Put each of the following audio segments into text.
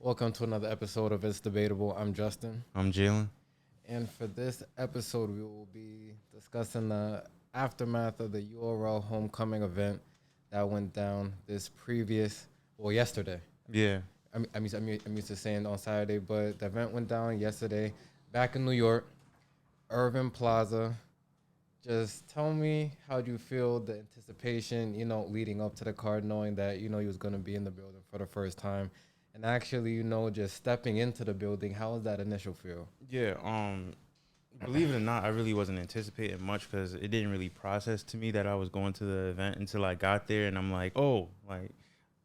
Welcome to another episode of It's Debatable. I'm Justin. I'm Jalen. And for this episode, we will be discussing the aftermath of the URL homecoming event that went down yesterday. Yeah. I'm used to saying on Saturday, but the event went down yesterday back in New York, Irving Plaza. Just tell me how do you feel the anticipation, leading up to the card, knowing that, he was going to be in the building for the first time. And actually, just stepping into the building, how was that initial feel? Yeah. Believe it or not, I really wasn't anticipating much because it didn't really process to me that I was going to the event until I got there, and I'm like, oh, like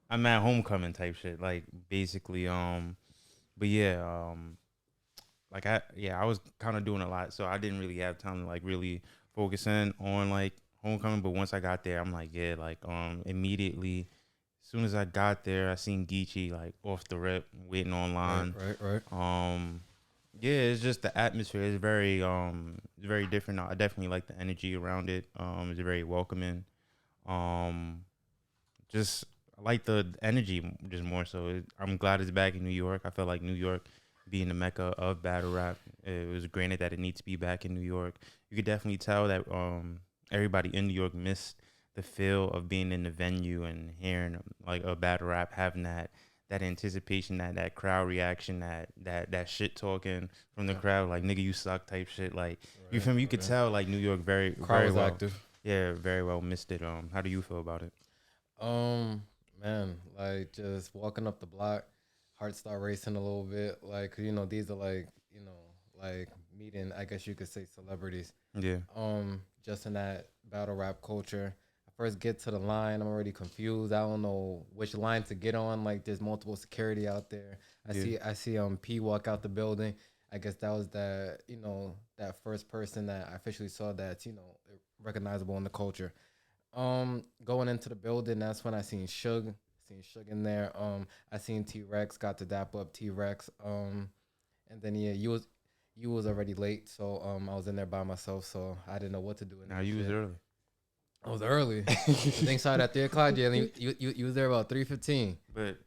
I'm at homecoming type shit, like basically. But yeah, I was kind of doing a lot, so I didn't really have time to like really focus in on like homecoming. But once I got there, I'm like, yeah, like immediately. As soon as I got there, I seen Geechee like off the rip, waiting online. Right. Yeah, it's just the atmosphere is very different. I definitely like the energy around it. It's very welcoming. Um, just I like the energy just more so. I'm glad it's back in New York. I feel like New York being the mecca of battle rap, it was granted that it needs to be back in New York. You could definitely tell that everybody in New York missed the feel of being in the venue and hearing like a battle rap, having that anticipation, that crowd reaction, that shit talking from the crowd, like nigga you suck type shit. Like you feel me? You could tell like New York Crowd very was well. active. Yeah, very well missed it. How do you feel about it? Um, Man, like just walking up the block, heart start racing a little bit. Like, these are like meeting, I guess you could say celebrities. Yeah. Just in that battle rap culture. I first get to the line, I'm already confused. I don't know which line to get on. Like there's multiple security out there. I see P walk out the building. I guess that was that first person that I officially saw that's, recognizable in the culture. Going into the building, that's when I seen Suge in there. I seen T Rex, got to dap up T Rex. And then yeah, you was already late, so I was in there by myself, so I didn't know what to do. Now you was early. I was early. The thing started at 3 o'clock. Jalen, you was there about 3:15. But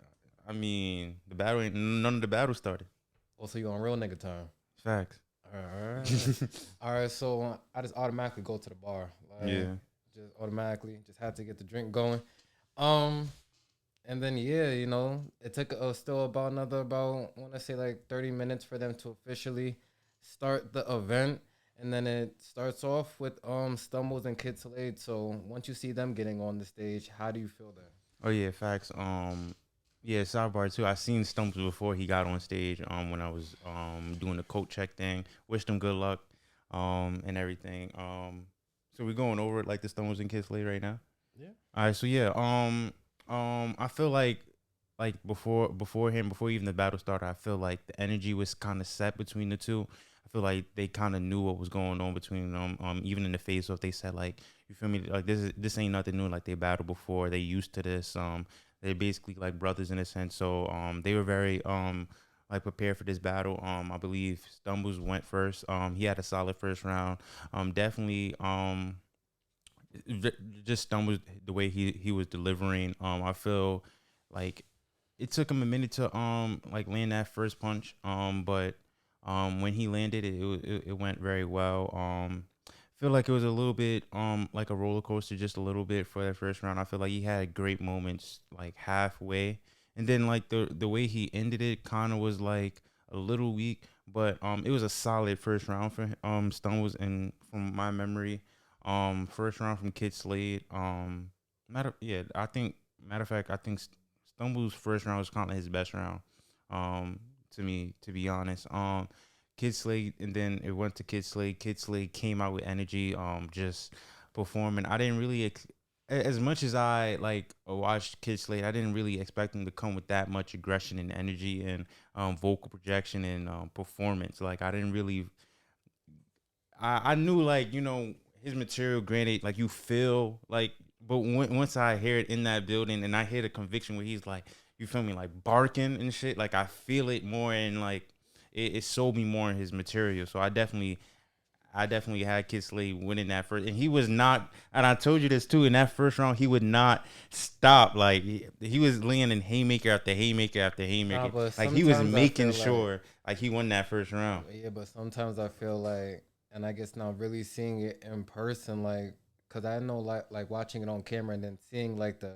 I mean, the battle ain't none of the battle started. Also, you on real nigga time. Facts. All right. All right. So I just automatically go to the bar. Like, Yeah. Just automatically, just had to get the drink going. Um, and then yeah, it took still about I want to say like 30 minutes for them to officially start the event, and then it starts off with Stumbles and Kid Slade. So once you see them getting on the stage, how do you feel then? Oh yeah, facts. Yeah, sidebar too. I seen Stumps before he got on stage. When I was doing the coat check thing. Wished him good luck. And everything. So we're going over it like the Stumbles and Kid Slade right now. Yeah. All right. So yeah. I feel like beforehand, before even the battle started, I feel like the energy was kind of set between the two. I feel like they kind of knew what was going on between them. Even in the face off, they said like, you feel me? Like this ain't nothing new. Like they battled before. They used to this. They're basically like brothers in a sense. So they were very like prepared for this battle. I believe Stumbles went first. He had a solid first round. Definitely just Stumbles the way he was delivering. I feel like it took him a minute to like land that first punch. But when he landed it went very well. Feel like it was a little bit like a roller coaster, just a little bit for that first round. I feel like he had great moments like halfway, and then like the way he ended it kind of was like a little weak. But it was a solid first round for Stumbles, and from my memory, first round from Kid Slade. I think matter of fact, I think Stumbles' first round was kind of his best round. To me, to be honest. Kid Slade, and then it went to Kid Slade. Kid Slade came out with energy, just performing. I didn't really, as much as I like watched Kid Slade, I didn't really expect him to come with that much aggression and energy and vocal projection and performance. Like I didn't really, I knew like his material. Granted, like you feel like, but once I hear it in that building and I hear the conviction where he's like, you feel me, like barking and shit. Like I feel it more and like it sold me more in his material. So I definitely I definitely had Kid Slade winning that first, and he was not. And I told you this too. In that first round, he would not stop. Like he was landing haymaker after haymaker after Nah, haymaker. but Like he was sometimes I making feel like, sure like he won that first round. yeah, but sometimes I feel like, and I guess now really seeing it in person, like, cause I know like watching it on camera and then seeing like the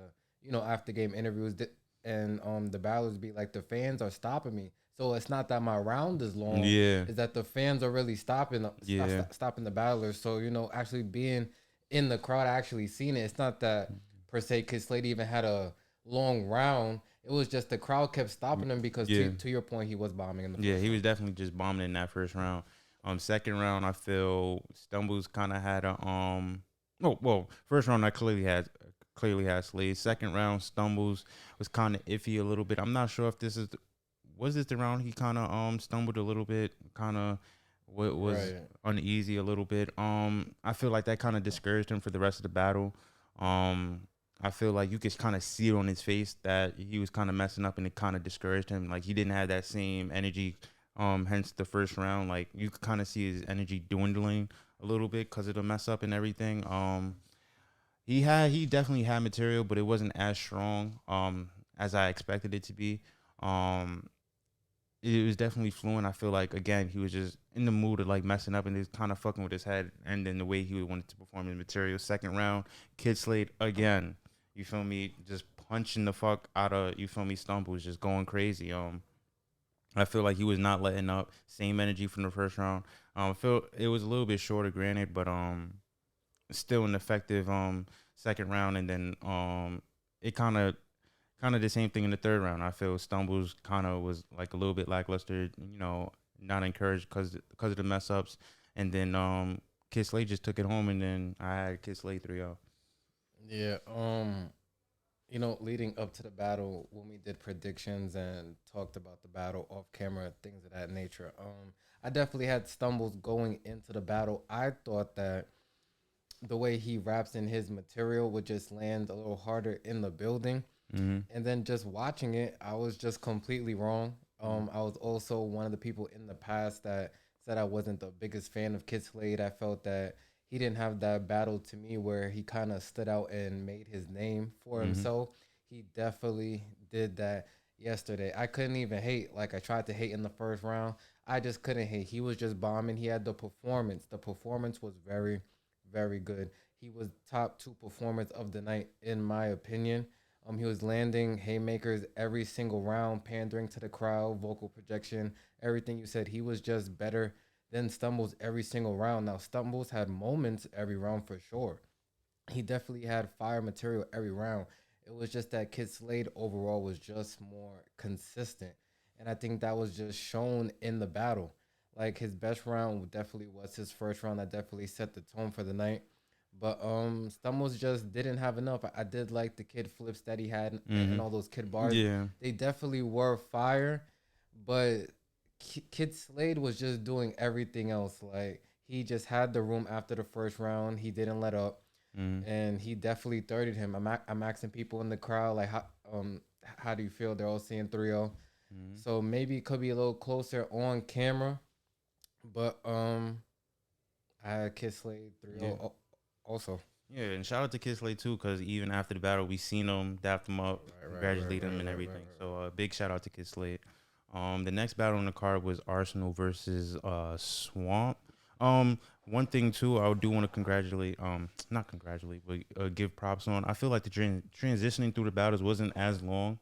after game interviews and the battles be like the fans are stopping me. So it's not that my round is long, Yeah, is that the fans are really yeah, stopping the battlers. So actually being in the crowd, actually seeing it. It's not that per se, cause Slade even had a long round. It was just the crowd kept stopping him because yeah. to your point, he was bombing in the Yeah, first he was round. definitely just bombing in that first round. Second round, I feel Stumbles kind of had a well, first round I clearly had Slade. Second round, Stumbles was kind of iffy a little bit. I'm not sure if this is was this the round he kind of stumbled a little bit, kind of what was Right. uneasy a little bit. I feel like that kind of discouraged him for the rest of the battle. Um, I feel like you could kind of see it on his face that he was kind of messing up, and it kind of discouraged him. Like he didn't have that same energy. Hence the first round, like you could kind of see his energy dwindling a little bit because of the mess up and everything. He definitely had material, but it wasn't as strong as I expected it to be. Um, it was definitely fluent. I feel like again he was just in the mood of like messing up and just kind of fucking with his head, and then the way he wanted to perform his material. Second round, Kid Slade again. You feel me? Just punching the fuck out of Stumbles, just going crazy. I feel like he was not letting up. Same energy from the first round. I feel it was a little bit shorter, granted, but still an effective second round, and then it kind of the same thing in the third round. I feel Stumbles kind of was like a little bit lackluster, not encouraged because of the mess ups, and then Kid Slade just took it home, and then I had Kid Slade 3-0. Yeah. Leading up to the battle, when we did predictions and talked about the battle off camera, things of that nature, I definitely had stumbles going into the battle. I thought that the way he raps in his material would just land a little harder in the building. Mm-hmm. And then just watching it, I was just completely wrong. I was also one of the people in the past that said I wasn't the biggest fan of Kid Slade. I felt that he didn't have that battle to me where he kind of stood out and made his name for Mm-hmm. himself. He definitely did that yesterday. I couldn't even hate like I tried to hate in the first round. I just couldn't hate. He was just bombing. He had the performance. The performance was very, very good. He was top two performance of the night in my opinion. He was landing haymakers every single round, pandering to the crowd, vocal projection, everything you said. He was just better than Stumbles every single round. Now, Stumbles had moments every round for sure. He definitely had fire material every round. It was just that Kid Slade overall was just more consistent. And I think that was just shown in the battle. Like his best round definitely was his first round. That definitely set the tone for the night. But Stumbles just didn't have enough. I did like the kid flips that he had and Mm-hmm. all those kid bars. Yeah. They definitely were fire, but Kid Slade was just doing everything else. Like he just had the room after the first round. He didn't let up, Mm-hmm. and he definitely thirded him. I'm asking people in the crowd like how do you feel? They're all saying 3-0. Mm-hmm. So maybe it could be a little closer on camera, but I had Kid Slade Yeah. 3-0 also. Yeah, and shout out to Kid Slade too, because even after the battle, we seen him, dapped him up, congratulate him, and everything. So, big shout out to Kid Slade. The next battle on the card was Arsenal versus Swamp. One thing too, I do want to congratulate, not congratulate, but give props on. I feel like the transitioning through the battles wasn't as long.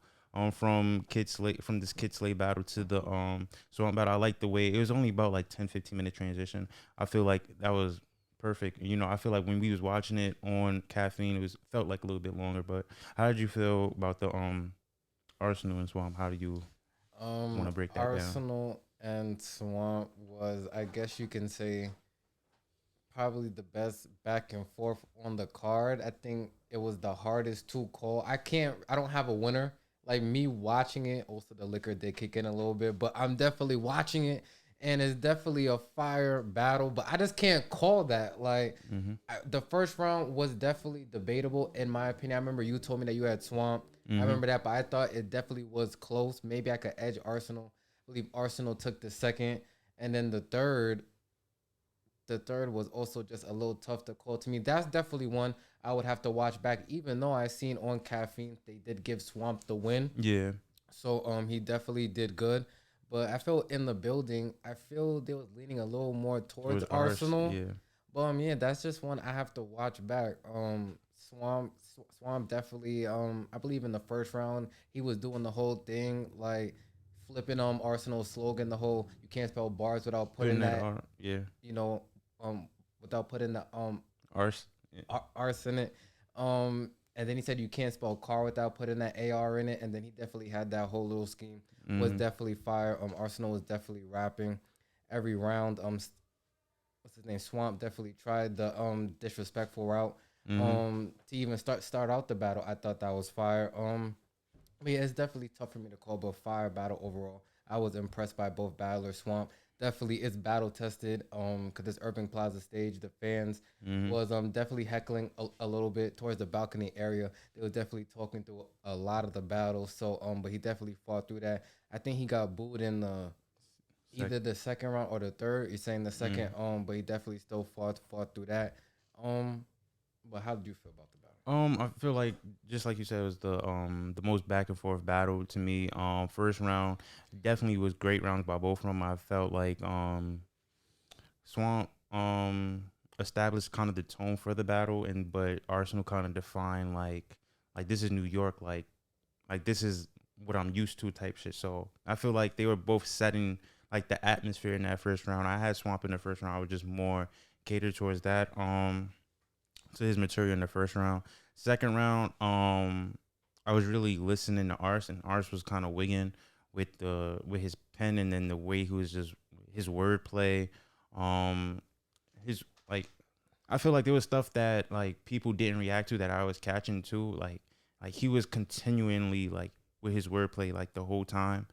From this Kid Slade battle to the Swamp battle. I like the way it was only about like 10-15 minute transition. I feel like that was perfect. I feel like when we was watching it on caffeine, felt like a little bit longer. But how did you feel about the Arsenal and Swamp? How do you want to break that down? Arsenal and Swamp was, I guess you can say, probably the best back and forth on the card. I think it was the hardest to call. I don't have a winner. Like me watching it, also the liquor did kick in a little bit, but I'm definitely watching it and it's definitely a fire battle, but I just can't call that. Like Mm-hmm. the first round was definitely debatable in my opinion. I remember you told me that you had Swamp. I Mm-hmm. remember that, but I thought it definitely was close. Maybe I could edge Arsenal. I believe Arsenal took the second, and then the third the third was also just a little tough to call to me. That's definitely one I would have to watch back, even though I seen on Caffeine they did give Swamp the win. Yeah. So he definitely did good. But I feel in the building, I feel they was leaning a little more towards Towards ours. Arsenal. Yeah. But yeah, that's just one I have to watch back. Swamp definitely I believe in the first round he was doing the whole thing like flipping Arsenal's slogan, the whole you can't spell bars without Putting putting that that, on. Yeah. you know, without putting the Ours. Yeah. arse in it. And then he said you can't spell car without putting that AR in it. And then he definitely had that whole little scheme. Was Mm-hmm. definitely fire. Arsenal was definitely rapping every round. What's his name? Swamp definitely tried the disrespectful route. Mm-hmm. To even start out the battle, I thought that was fire. But yeah, it's definitely tough for me to call, but fire battle overall. I was impressed by both battlers. Swamp definitely is battle tested. Cause this Urban Plaza stage, the fans Mm-hmm. was definitely heckling a little bit towards the balcony area. They were definitely talking through a lot of the battles. So but he definitely fought through that. I think he got booed in the Sec- either the second round or the third. You're saying the second, mm. but he definitely still fought through that. Um, but how did you feel about the battle? I feel like just like you said, it was the most back and forth battle to me. First round definitely was great rounds by both of them. I felt like Swamp established kind of the tone for the battle, and but Arsenal kind of defined like this is New York, like this is what I'm used to type shit. So I feel like they were both setting like the atmosphere in that first round. I had Swamp in the first round. I was just more catered towards that. To his material in the first round. Second round, I was really listening to Ars, and Ars was kind of wigging with his pen, and then the way he was just his wordplay, his like. I feel like there was stuff that like people didn't react to that I was catching too. Like he was continually like with his wordplay like the whole time,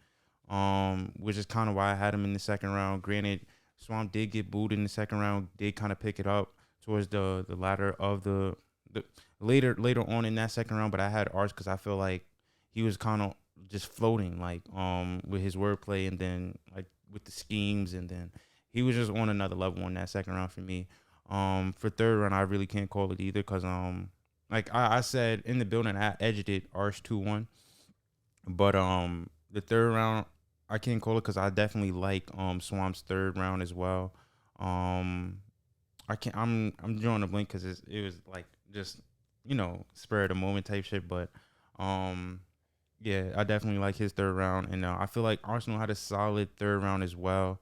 which is kind of why I had him in the second round. Granted, Swamp did get booed in the second round, did kind of pick it up towards the latter of the later on in that second round, but I had Arch because I feel like he was kind of just floating like with his wordplay and then like with the schemes, and then he was just on another level in that second round for me. For third round, I really can't call it either because like I said in the building, I edged it Arch 2-1, but the third round I can't call it because I definitely like Swamp's third round as well. Um, I can't. I'm drawing a blank because it was like just spur of the moment type shit. But um, yeah, I definitely like his third round, and I feel like Arsenal had a solid third round as well.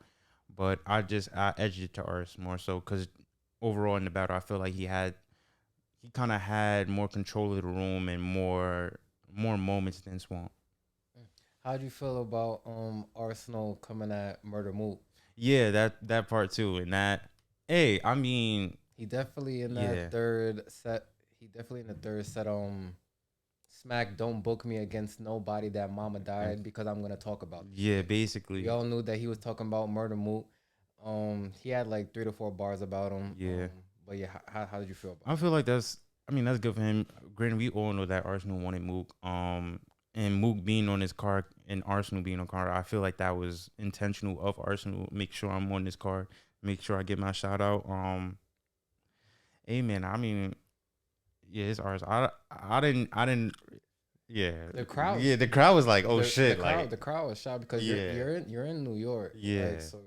But I edged it to Ars more so because overall in the battle, I feel like he kind of had more control of the room and more moments than Swamp. How do you feel about Arsenal coming at Murder Mook? Yeah, that part too, and that. Hey, I mean, He definitely in that yeah, third set. He definitely in the third set. Smack, don't book me against nobody that Mama and died because I'm gonna talk about this yeah, shit. We basically, all knew that he was talking about Murder Mook. He had like 3 to 4 bars about him. yeah. But yeah, how did you feel about I that? feel like I mean, that's good for him. Granted, we all know that Arsenal wanted Mook. And Mook being on his card and Arsenal being on card, I feel like that was intentional of Arsenal. Make sure I'm on this card. Make sure I get my shout out. Amen. I mean, yeah, it's ours. I didn't. Yeah, The crowd, yeah. The crowd was like, oh the shit, crowd, like, the crowd was shocked because yeah, you're in New York, like yeah, so.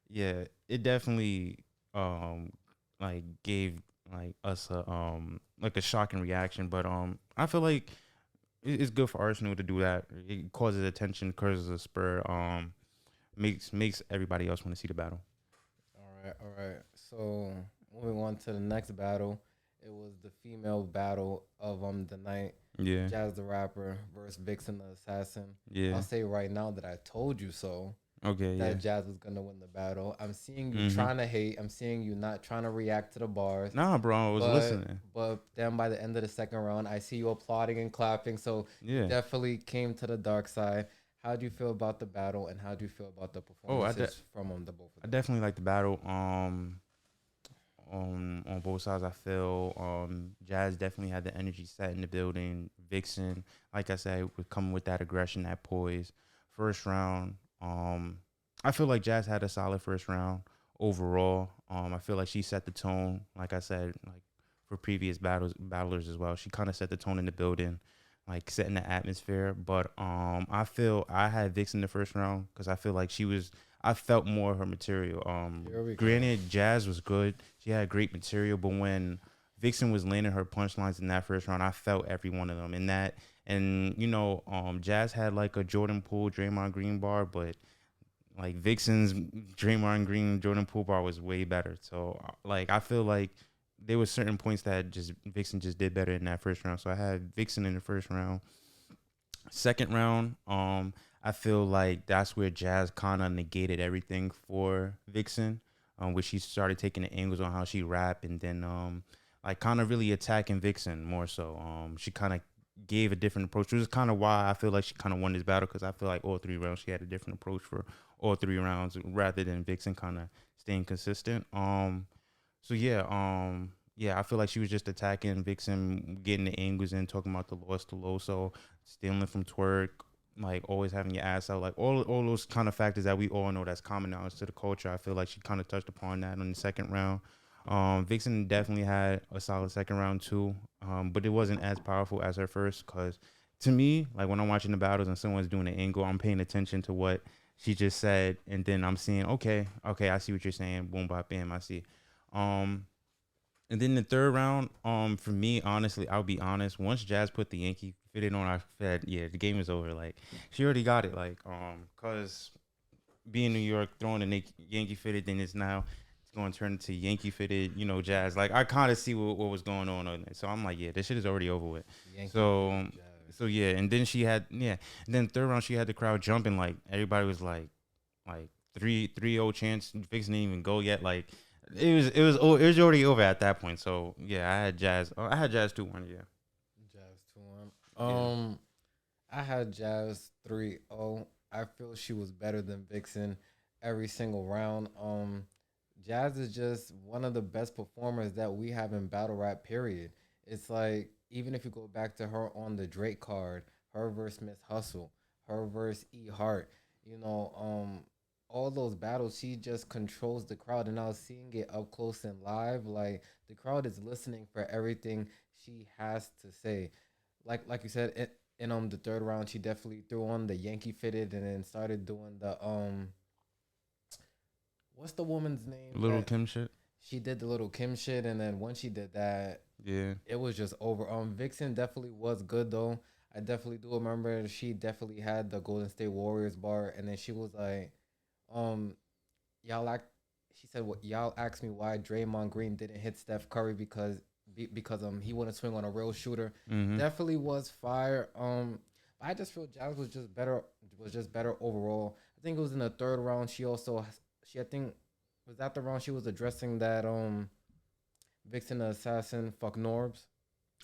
yeah. It definitely like gave like us a like a shocking reaction, but I feel like it's good for Arsenal to do that. It causes attention, causes a spur. Makes everybody else want to see the battle. All right. So moving on to the next battle, it was the female battle of the night. Yeah, Jazz the Rapper versus Vixen the Assassin. yeah. I'll say right now that I told you so. Okay, yeah. That Jazz was gonna win the battle. I'm seeing you Mhm. trying to hate. I'm seeing you not trying to react to the bars. Nah, bro, I was But listening. but then by the end of the second round, I see you applauding and clapping. So you Yeah. definitely came to the dark side. How do you feel about the battle, and how do you feel about the Oh, performances from the both of I them? definitely like the battle. On both sides, I feel Jazz definitely had the energy set in the building. Vixen, like I said, would come with that aggression, that poise. First round, I feel like Jazz had a solid first round overall. I feel like she set the tone, like I said, like for previous battlers as well. She kind of set the tone in the building, like setting the atmosphere. But I feel I had Vixen in the first round because I feel like I felt more of her material. Here we go. Granted, Jazz was good. She had great material, but when Vixen was landing her punchlines in that first round, I felt every one of them. In that, and Jazz had like a Jordan Poole, Draymond Green bar, but like Vixen's Draymond Green, Jordan Poole bar was way better. So like I feel like there was certain points that just Vixen just did better in that first round. So I had Vixen in the first round. Second round, I feel like that's where Jazz kind of negated everything for Vixen, where she started taking the angles on how she rap, and then like kind of really attacking Vixen more so. She kind of gave a different approach, which is kind of why I feel like she kind of won this battle because I feel like all three rounds she had a different approach for all three rounds rather than Vixen kind of staying consistent. So yeah, I feel like she was just attacking Vixen, getting the angles in, talking about the loss to Loso, stealing from Twerk, like always having your ass out, like all those kind of factors that we all know that's common knowledge to the culture. I feel like she kind of touched upon that in the second round. Vixen definitely had a solid second round too, but it wasn't as powerful as her first. Cause to me, like when I'm watching the battles and someone's doing an angle, I'm paying attention to what she just said, and then I'm seeing, okay, I see what you're saying. Boom, bop, bam, I see. Um, and then the third round, for me, honestly, I'll be honest. Once Jazz put the Yankee fitted on, I said, yeah, the game is over. Like, she already got it. Like, cause being New York, throwing the Yankee fitted, then it's going to turn into Yankee fitted, Jazz. Like, I kind of see what was going on there. So I'm like, yeah, this shit is already over with. Yankee So, fitted Jazz. so yeah, and then and then third round she had the crowd jumping. Like everybody was like 3-0 chance. Fix didn't even go yet. Like it was already over at that point. So yeah, I had Jazz. I had Jazz 2-1. Yeah. Jazz 2-1. Yeah. I had Jazz 3-0. I feel she was better than Vixen every single round. Jazz is just one of the best performers that we have in battle rap. Period. It's like even if you go back to her on the Drake card, her versus Miss Hustle, her versus E Hart, all those battles, she just controls the crowd. And I was seeing it up close and live. Like the crowd is listening for everything she has to say. Like you said, in the third round, she definitely threw on the Yankee fitted and then started doing the what's the woman's name Little that Kim shit. she did the little Kim shit, and then once she did that, Yeah. it was just over. Vixen definitely was good though. I definitely do remember she definitely had the Golden State Warriors bar, and then she was like, um, y'all act. She said, "What y'all asked me why Draymond Green didn't hit Steph Curry because he wouldn't swing on a real shooter." Mm-hmm. Definitely was fire. I just feel Jazz was just better overall. I think it was in the third round. She I think was that the round she was addressing that Vixen the assassin fuck Norbs.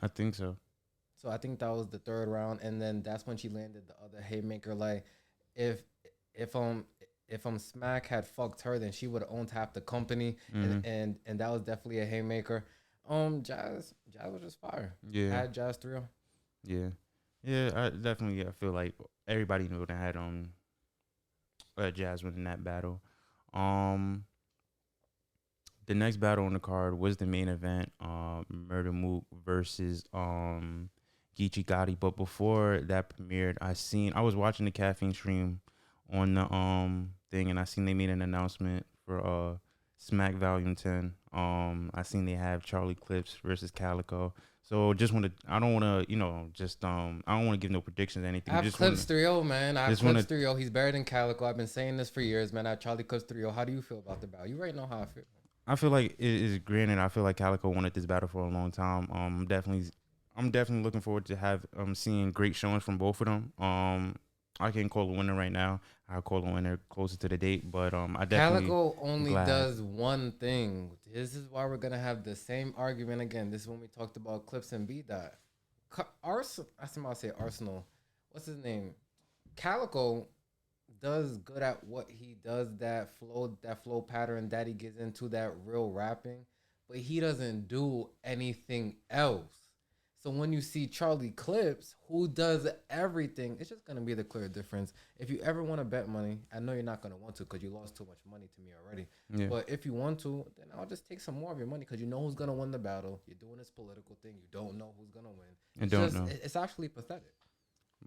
I think so. So I think that was the third round, and then that's when she landed the other haymaker. Like if if um if Smack had fucked her, then she would have owned half the company, Mm-hmm. and that was definitely a haymaker. Jazz was just fire. I Yeah. had Jazz 3-0. Yeah. Yeah. I definitely. I feel like everybody knew that I had Jazz winning that battle. Um, the next battle on the card was the main event, Murder Mook versus Geechee Gotti. But before that premiered, I was watching the caffeine stream on the thing, and I seen they made an announcement for Smack Volume 10. I seen they have Charlie Clips versus Calico. So I don't want to, I don't want to give no predictions or anything. I have Just Clips want 3-0, man. I have just want Clips to 3-0. He's better than Calico. I've been saying this for years, man. I have Charlie Clips 3-0. How do you feel about the battle? You already know how I feel. I feel like it is granted. I feel like Calico wanted this battle for a long time. I'm definitely looking forward to have seeing great showings from both of them. I can't call a winner right now. I'll call a winner closer to the date, but I definitely Calico only glad. does one thing. This is why we're gonna have the same argument again. This is when we talked about Clips and B Dot. Arsenal. I somehow say Arsenal. What's his name? Calico does good at what he does. That flow pattern that he gets into, that real rapping, but he doesn't do anything else. So when you see Charlie Clips, who does everything, it's just gonna be the clear difference. If you ever want to bet money, I know you're not gonna want to because you lost too much money to me already. Yeah. But if you want to, then I'll just take some more of your money because you know who's gonna win the battle. You're doing this political thing. You don't know who's gonna win. I don't know. It's actually pathetic.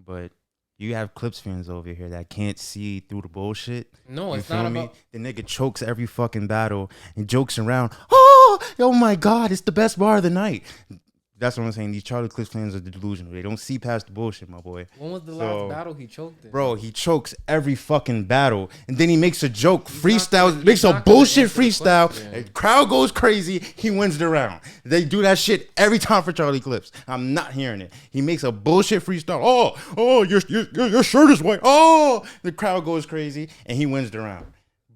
But you have Clips fans over here that can't see through the bullshit. No, you it's not me? about. The nigga chokes every fucking battle and jokes around. Oh my God, it's the best bar of the night. That's what I'm saying. These Charlie Clips fans are delusional. They don't see past the bullshit, my boy. When was the last battle he choked in? Bro, he chokes every fucking battle. And then he makes a joke, freestyle, makes a bullshit freestyle. The crowd goes crazy. He wins the round. They do that shit every time for Charlie Clips. I'm not hearing it. He makes a bullshit freestyle. Oh, your shirt is white. Oh, the crowd goes crazy. And he wins the round.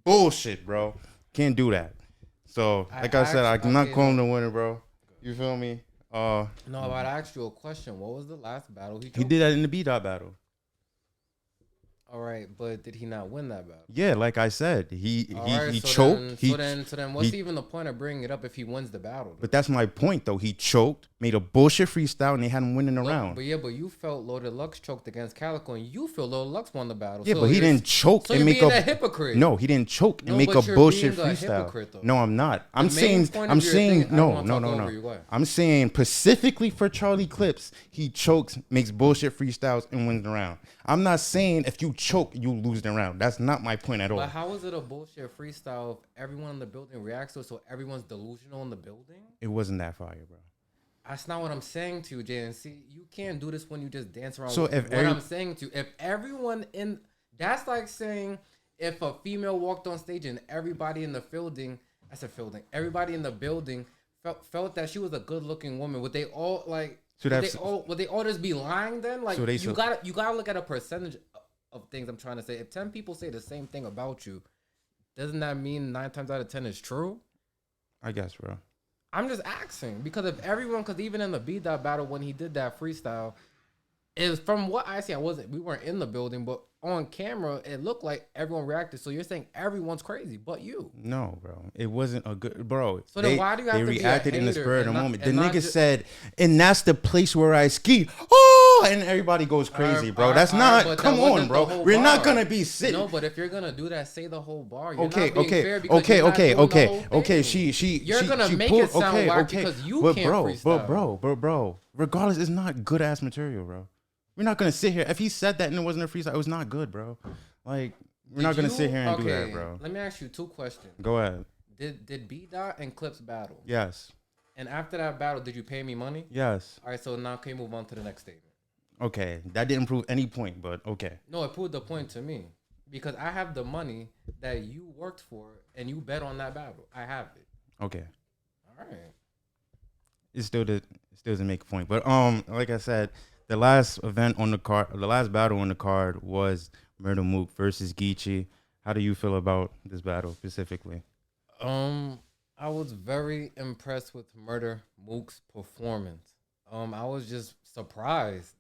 Bullshit, bro. Can't do that. So, like I said, I'm not calling the winner, bro. You feel me? No, but I asked you a question. What was the last battle he choked? He did that in the B-Dot battle. All right, but did he not win that battle? Yeah, like I said, he choked. So then, what's even the point of bringing it up if he wins the battle? But that's my point, though. He choked, made a bullshit freestyle, and they had him winning the round. But you felt Loaded Lux choked against Calico, and you feel Loaded Lux won the battle. Yeah, so but he didn't choke and make a hypocrite. No, he didn't choke and make a bullshit freestyle. No, I'm not. I'm saying no. I'm saying specifically for Charlie Clips, he chokes, makes bullshit freestyles, and wins the round. I'm not saying if you choke, you lose the round. That's not my point at all. But how is it a bullshit freestyle if everyone in the building reacts to it, so everyone's delusional in the building? It wasn't that fire, bro. That's not what I'm saying to you, Jay. See, you can't do this when you just dance around. So I'm saying to you, if everyone in... That's like saying if a female walked on stage and everybody in the building... Everybody in the building felt that she was a good-looking woman. Would they all, like... Would they all just be lying then? Like, you gotta look at a percentage of things I'm trying to say. If 10 people say the same thing about you, doesn't that mean 9 times out of 10 is true? I guess, bro. I'm just asking because because even in the B-Dot battle when he did that freestyle, is from what I see, we weren't in the building, but on camera it looked like everyone reacted. So you're saying everyone's crazy, but you? No, bro. It wasn't a good, bro. So then why do you have to be a hater? They reacted in the spur of the moment. The nigga said, and that's the place where I ski. And everybody goes crazy, bro. That's not. Come on, bro. We're not gonna be sitting. No, but if you're gonna do that, say the whole bar. You're okay. You're gonna make it sound whack because you can't freestyle. Bro. Regardless, it's not good ass material, bro. We're not gonna sit here. If he said that and it wasn't a freestyle, it was not good, bro. Like, we're not gonna sit here and do that, bro. Let me ask you 2 questions. Go ahead. Did B-Dot and Clips battle? Yes. And after that battle, did you pay me money? Yes. All right, so now can you move on to the next statement? Okay, that didn't prove any point, but okay. No, it proved the point to me because I have the money that you worked for and you bet on that battle. I have it. Okay. All right. It still doesn't make a point, but like I said, the last battle on the card was Murder Mook versus Geechee. How do you feel about this battle specifically? I was very impressed with Murder Mook's performance. I was just surprised,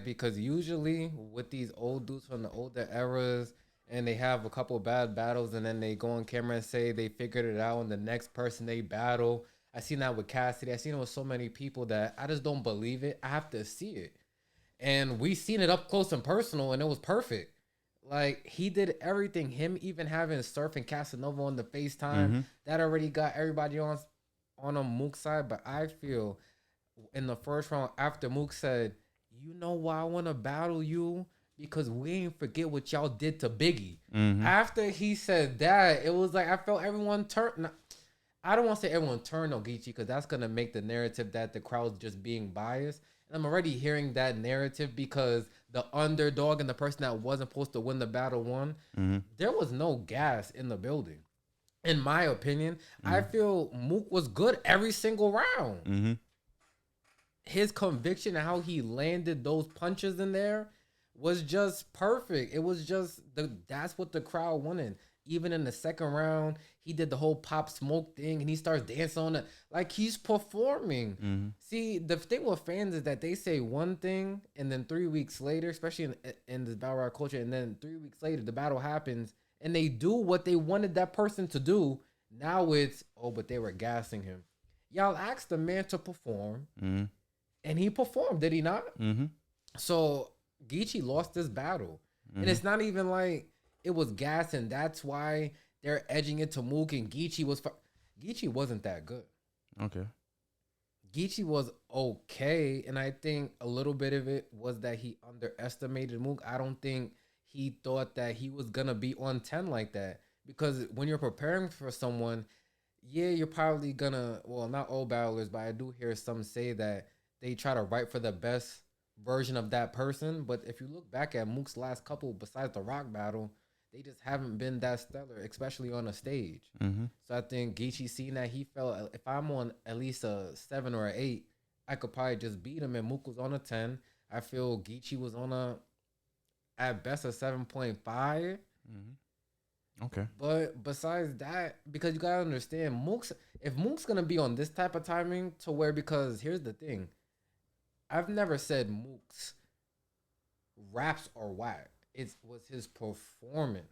because usually with these old dudes from the older eras, and they have a couple of bad battles, and then they go on camera and say they figured it out, and the next person they battle. I seen that with Cassidy. I seen it with so many people that I just don't believe it. I have to see it, and we seen it up close and personal, and it was perfect. Like, he did everything. Him even having Surf and Casanova on the FaceTime, that already got everybody on Mook's side. But I feel in the first round, after Mook said, you know why I want to battle you? Because we ain't forget what y'all did to Biggie. After he said that, it was like I felt everyone turn. I don't want to say everyone turned on Geechee because that's going to make the narrative that the crowd's just being biased. And I'm already hearing that narrative because the underdog and the person that wasn't supposed to win the battle won. There was no gas in the building. In my opinion, I feel Mook was good every single round. His conviction and how he landed those punches in there was just perfect. It was just that's what the crowd wanted. Even in the second round, he did the whole Pop Smoke thing and he starts dancing on it like he's performing. See, the thing with fans is that they say one thing and then 3 weeks later, especially in this battle rap culture, and then 3 weeks later the battle happens and they do what they wanted that person to do. Now it's, but they were gassing him. Y'all asked the man to perform. and he performed, did he not? Mm-hmm. So Geechee lost this battle, and Mm-hmm. it's not even like it was gas, and that's why they're edging it to Mook. And Geechee wasn't that good. Okay. Geechee was okay, and I think a little bit of it was that he underestimated Mook. I don't think he thought that he was gonna be on 10 like that, because when you're preparing for someone, yeah, you're probably gonna, well, not all battlers, but I do hear some say that they try to write for the best version of that person. But if you look back at Mook's last couple, besides the Rock battle, they just haven't been that stellar, especially on a stage. Mm-hmm. So I think Geechee seen that, he felt if I'm on at least a 7 or 8, I could probably just beat him. And Mook was on a 10. I feel Geechee was on a, at best, a 7.5. Mm-hmm. Okay. But besides that, because you gotta understand, Mook's, if Mook's gonna be on this type of timing to where, because here's the thing, I've never said Mook's raps are whack. It was his performance.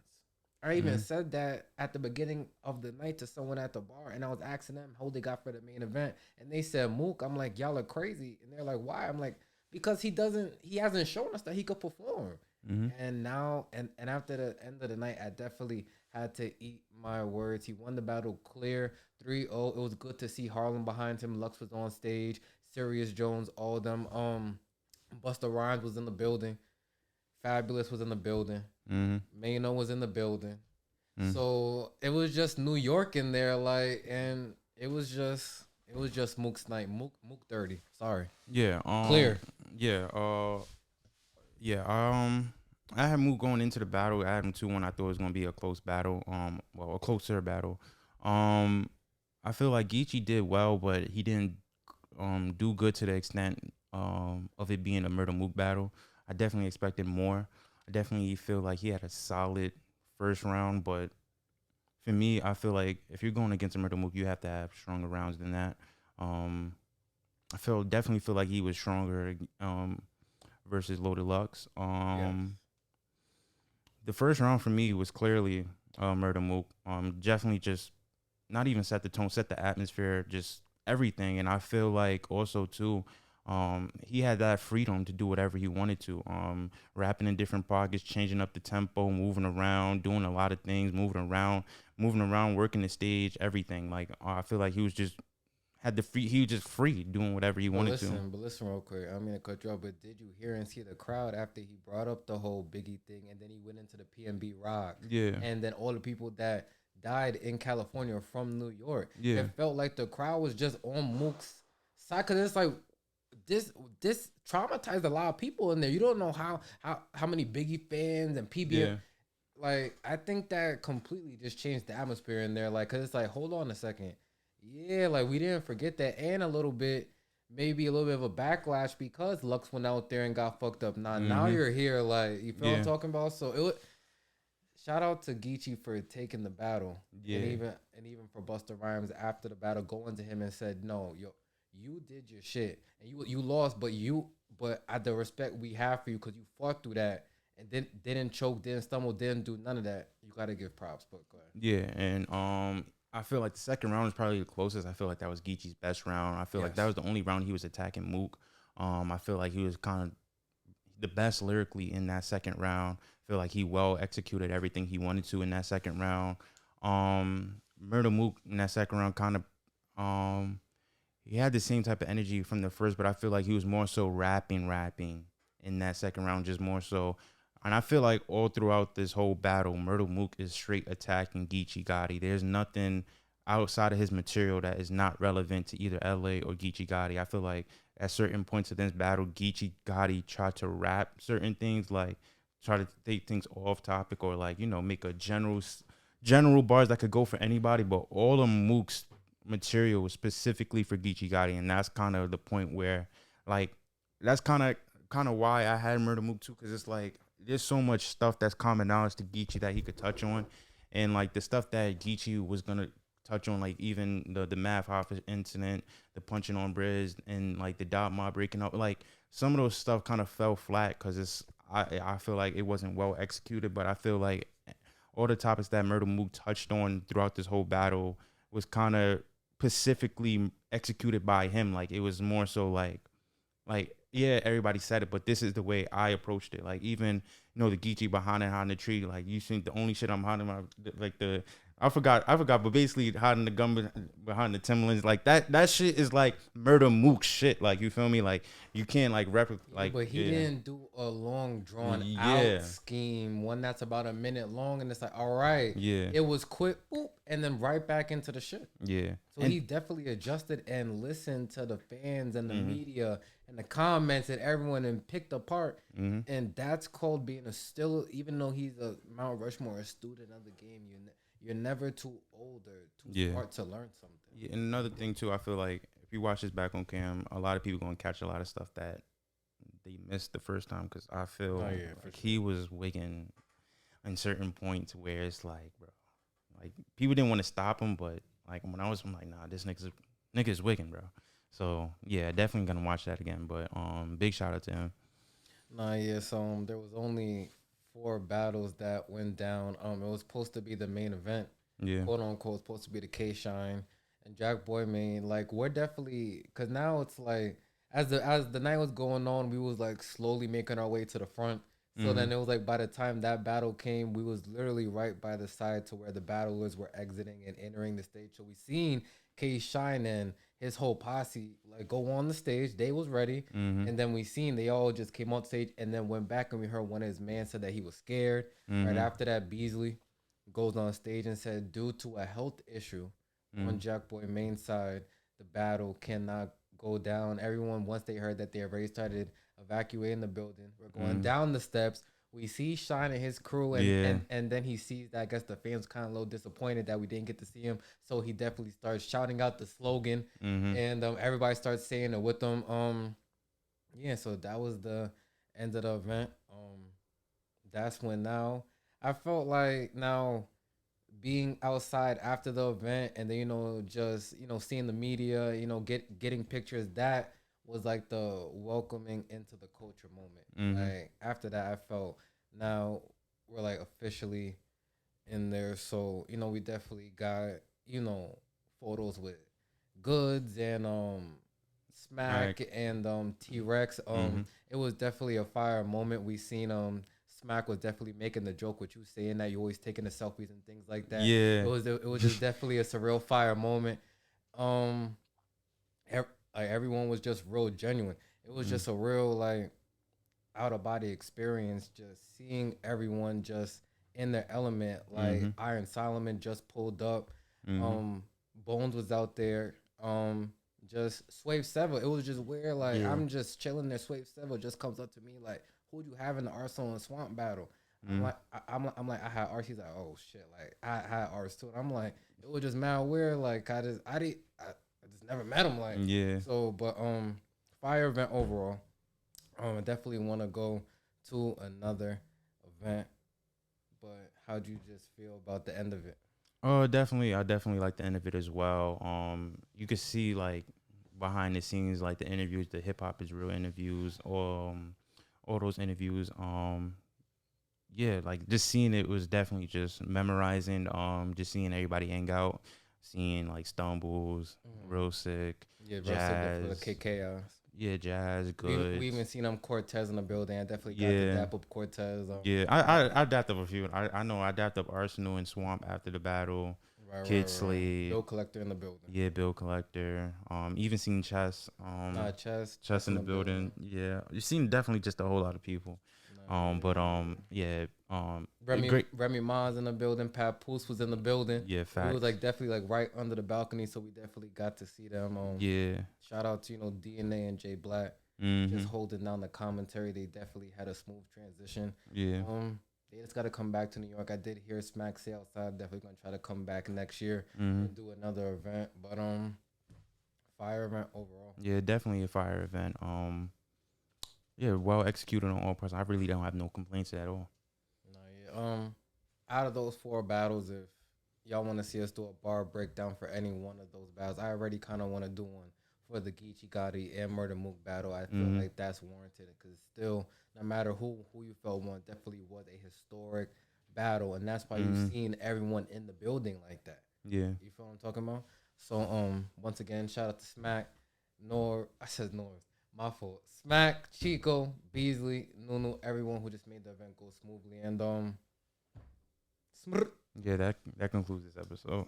I even Mm-hmm. said that at the beginning of the night to someone at the bar, and I was asking them how they got for the main event, and they said Mook. I'm like, y'all are crazy, and they're like, why? I'm like, because he hasn't shown us that he could perform. Mm-hmm. And now, and after the end of the night, I definitely had to eat my words. He won the battle clear 3-0. It was good to see Harlem behind him. Lux was on stage. Sirius Jones, all of them. Busta Rhymes was in the building. Fabulous was in the building. Mm-hmm. Mano was in the building. Mm-hmm. So it was just New York in there, like, and it was just Mook's night. Mook 30. Sorry. Yeah. Clear. Yeah. Yeah. I had Mook going into the battle. I had him 2-1. I thought it was gonna be a close battle. Well, a closer battle. Um, I feel like Geechee did well, but he didn't do good to the extent of it being a Murder Mook battle. I definitely expected more. I definitely feel like he had a solid first round, but for me, I feel like if you're going against a Murder Mook, you have to have stronger rounds than that. Um, definitely feel like he was stronger versus Loaded Lux. Yes. The first round for me was clearly Murder Mook. Definitely just not even set the tone, set the atmosphere, just everything. And I feel like also too, he had that freedom to do whatever he wanted to. Rapping in different pockets, changing up the tempo, moving around, doing a lot of things, moving around, working the stage, everything. Like I feel like he was just had the free. He was just free doing whatever he wanted to. But listen real quick. I mean to cut you off, but did you hear and see the crowd after he brought up the whole Biggie thing, and then he went into the PNB Rock, Yeah, and then all the people that died in California from New York? yeah, It felt like the crowd was just on Mook's side, because it's like this traumatized a lot of people in there. You don't know how many Biggie fans and PBF. yeah, Like, I think that completely just changed the atmosphere in there. Like, cause it's like, hold on a second, yeah, like we didn't forget that, and a little bit, maybe a little bit of a backlash because Lux went out there and got fucked up. Now mm-hmm, you're here, like, you feel what I'm yeah, talking about. So it would, shout out to Geechee for taking the battle, and yeah, even for Busta Rhymes after the battle going to him and said, no, yo, you did your shit, and you lost, but at the respect we have for you, because you fought through that, and then didn't choke, didn't stumble, didn't do none of that. You gotta give props. But go ahead. yeah. And I feel like the second round was probably the closest. I feel like that was Geechee's best round. I feel like that Yes. was the only round he was attacking Mook. I feel like he was kind of the best lyrically in that second round. I feel like he well executed everything he wanted to in that second round. Murder Mook in that second round kind of he had the same type of energy from the first, but I feel like he was more so rapping in that second round, just more so. And I feel like all throughout this whole battle, Myrtle Mook is straight attacking Geechee Gotti. There's nothing outside of his material that is not relevant to either LA or Geechee Gotti. I feel like at certain points of this battle, Geechee Gotti tried to rap certain things, like try to take things off topic or like, make a general bars that could go for anybody, but all of Mook's material was specifically for Geechee Gotti, and that's kind of the point where, like, that's kind of why I had Murder Mook too, because it's like there's so much stuff that's common knowledge to Geechee that he could touch on, and like the stuff that Geechee was gonna touch on, like even the math office incident, the punching on Briz, and like the dot mob breaking up, like some of those stuff kind of fell flat because I feel like it wasn't well executed, but I feel like all the topics that Murder Mook touched on throughout this whole battle was kind of specifically executed by him. Like it was more so like like, yeah, everybody said it, but this is the way I approached it. Like, even, the Geechee behind the tree, like, you think the only shit I'm hiding, like, I forgot, but basically hiding the gun behind the Timberlands, like, that shit is like murder mook shit. Like, you feel me? Like, you can't, like, Yeah, but he yeah, didn't do a long drawn out yeah, scheme, one that's about a minute long, and it's like, all right, yeah, it was quick, boop, and then right back into the shit. yeah, So and he definitely adjusted and listened to the fans and the mm-hmm, media and the comments and everyone and picked apart. mm-hmm, And that's called being a still, even though he's a Mount Rushmore a student of the game, you're never too old or too yeah. smart to learn something. Yeah, and another thing too, I feel like if you watch this back on cam, a lot of people gonna catch a lot of stuff that they missed the first time, because I feel Oh yeah, for like sure. he was wigging in certain points where it's like, bro, like, people didn't want to stop him, but like, I'm like, nah, this nigga's wigging, bro. So yeah, definitely gonna watch that again. But big shout out to him. Nah, yeah. So there was only 4 battles that went down. It was supposed to be the main event, Yeah. quote unquote, supposed to be the K Shine and Jack Boy main. Like we're definitely, cause now it's like as the night was going on, we was like slowly making our way to the front. So Mm-hmm. then it was like by the time that battle came, we was literally right by the side to where the battlers were exiting and entering the stage. So we seen K Shine and his whole posse like go on the stage. They was ready. Mm-hmm. And then we seen they all just came on stage and then went back and we heard one of his man said that he was scared. Right Mm-hmm. after that, Beasley goes on stage and said, due to a health issue on Mm-hmm. Jack Boy main side, the battle cannot go down. Everyone, once they heard that they already started evacuating the building, we're going Mm-hmm. down the steps. We see Shine and his crew, and Yeah. and then he sees that I guess the fans kind of a little disappointed that we didn't get to see him. So he definitely starts shouting out the slogan, Mm-hmm. and everybody starts saying it with them. Yeah, so that was the end of the event. That's when now I felt like now being outside after the event and then just seeing the media, getting pictures, that was like the welcoming into the culture moment. Mm-hmm. Like after that I felt now we're like officially in there. So we definitely got photos with Goods and Right. Smack and T-Rex. Mm-hmm. It was definitely a fire moment. We seen Smack was definitely making the joke with you saying that you always taking the selfies and things like that. Yeah. It was just definitely a surreal fire moment. Um like everyone was just real genuine. It was Mm-hmm. just a real like out of body experience, just seeing everyone just in their element. Like Mm-hmm. Iron Solomon just pulled up, Mm-hmm. um, Bones was out there, just Swave Seville. It was just weird. Like Yeah. I'm just chilling there. Swave Seville just comes up to me like, "Who'd you have in the Arsenal and Swamp battle?" I'm Mm-hmm. like, I'm like, I had Ars. He's like, "Oh shit!" Like I had Ars too. And I'm like, it was just mad weird. Like I just never met him. Like Yeah. so, but fire event overall. I definitely want to go to another event, but how'd you just feel about the end of it? Oh, definitely. I definitely like the end of it as well. You could see, like, behind the scenes, like the interviews, the hip hop is real interviews, all those interviews. Yeah, like, just seeing it was definitely just memorizing. Just seeing everybody hang out, seeing like Stumbles, Mm-hmm. Real Sick, Yeah, real sick there for the Jazz. KKs. Yeah, Jazz, We even Goods. seen Cortez in the building. I definitely got to Yeah. dap up Cortez. Yeah, I dapped up a few. I know I dapped up Arsenal and Swamp after the battle. Kid Right. Slade. Bill Collector in the building. Yeah, Bill Collector. Even seen Chess. Nah, Chess chess in in the the building. building. Yeah, you seen definitely just a whole lot of people. Nah, yeah. But yeah. Remy Great. Remy Ma's in the building. Pat Poose was in the building. Yeah, We was facts. like definitely like right under the balcony, so we definitely got to see them. Yeah. Shout out to DNA and Jay Black just Mhm. holding down the commentary. They definitely had a smooth transition. Yeah. They just got to come back to New York. I did hear Smack say outside. Definitely gonna try to come back next year Mhm. and do another event. But fire event overall. Yeah, definitely a fire event. Yeah, well executed on all parts. I really don't have no complaints at all. No, yeah. Out of those 4 battles, if y'all want to see us do a bar breakdown for any one of those battles, I already kind of want to do one for the Geechee Gotti and Murder Mook battle. I feel Mhm. like that's warranted because still, no matter who you felt won, definitely was a historic battle, and that's why you've Mhm. seen everyone in the building like that. Yeah. You feel what I'm talking about? So once again, shout out to Smack, I said North, My fault. Smack, Chico, Beasley, Nunu, everyone who just made the event go smoothly. And yeah, that concludes this episode.